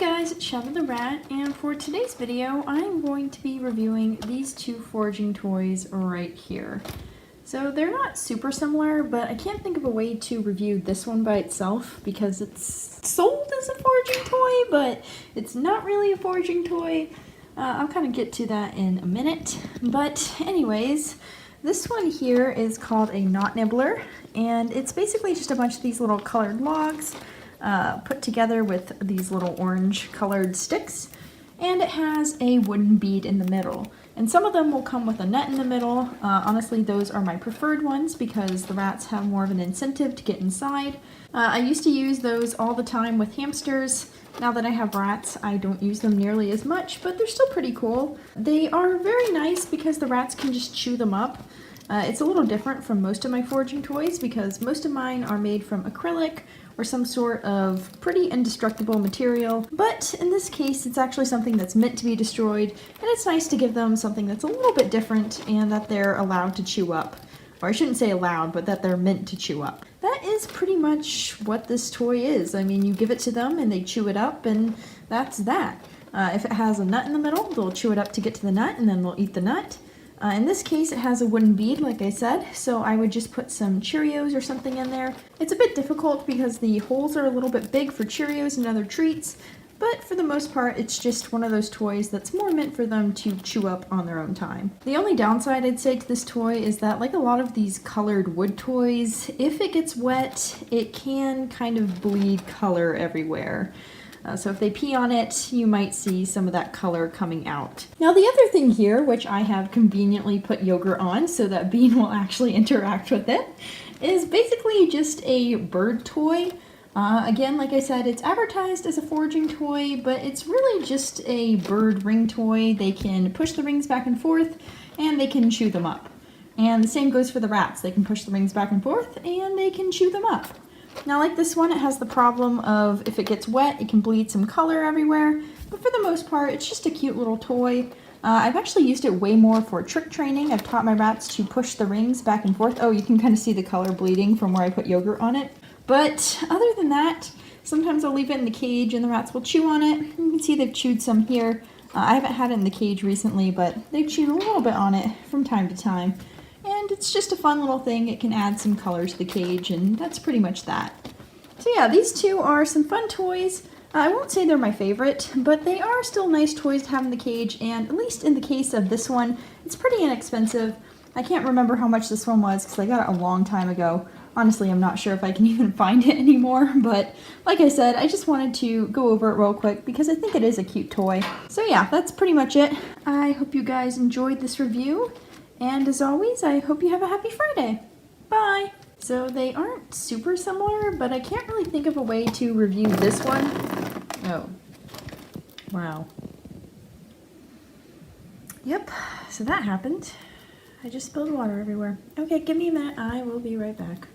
guys, it's Shadow the Rat, and for today's video, I'm going to be reviewing these two foraging toys right here. So they're not super similar, but I can't think of a way to review this one by itself because it's sold as a foraging toy, but it's not really a foraging toy. I'll kind of get to that in a minute. But anyways, this one here is called a knot nibbler, and it's basically just a bunch of these little colored logs put together with these little orange colored sticks, and it has a wooden bead in the middle. And some of them will come with a nut in the middle. Honestly, those are my preferred ones because the rats have more of an incentive to get inside. I used to use those all the time with hamsters. Now that I have rats, I don't use them nearly as much, but they're still pretty cool. They are very nice because the rats can just chew them up. It's a little different from most of my foraging toys because most of mine are made from acrylic or some sort of pretty indestructible material, but in this case it's actually something that's meant to be destroyed, and it's nice to give them something that's a little bit different and that they're allowed to chew up. Or I shouldn't say allowed, but that they're meant to chew up. That is pretty much what this toy is. I mean, you give it to them and they chew it up, and that's that. If it has a nut in the middle, they'll chew it up to get to the nut, and then they'll eat the nut. In this case, it has a wooden bead, like I said, so I would just put some Cheerios or something in there. It's a bit difficult because the holes are a little bit big for Cheerios and other treats, but for the most part, it's just one of those toys that's more meant for them to chew up on their own time. The only downside I'd say to this toy is that, like a lot of these colored wood toys, if it gets wet, it can kind of bleed color everywhere. So if they pee on it, you might see some of that color coming out. Now the other thing here, which I have conveniently put yogurt on so that Bean will actually interact with it, is basically just a bird toy. Again, like I said, it's advertised as a foraging toy, but it's really just a bird ring toy. They can push the rings back and forth, and they can chew them up. And the same goes for the rats. They can push the rings back and forth, and they can chew them up. Now, like this one, it has the problem of if it gets wet, it can bleed some color everywhere, but for the most part, it's just a cute little toy. I've actually used it way more for trick training. I've taught my rats to push the rings back and forth. Oh, you can kind of see the color bleeding from where I put yogurt on it. But other than that, sometimes I'll leave it in the cage and the rats will chew on it. You can see they've chewed some here. I haven't had it in the cage recently, but they've chewed a little bit on it from time to time. And it's just a fun little thing. It can add some color to the cage, and that's pretty much that. So yeah, these two are some fun toys. I won't say they're my favorite, but they are still nice toys to have in the cage, and at least in the case of this one, it's pretty inexpensive. I can't remember how much this one was because I got it a long time ago. Honestly, I'm not sure if I can even find it anymore, but like I said, I just wanted to go over it real quick because I think it is a cute toy. So yeah, that's pretty much it. I hope you guys enjoyed this review. And as always, I hope you have a happy Friday. Bye! So they aren't super similar, but I can't really think of a way to review this one. Oh. Wow. Yep, so that happened. I just spilled water everywhere. Okay, give me a minute. I will be right back.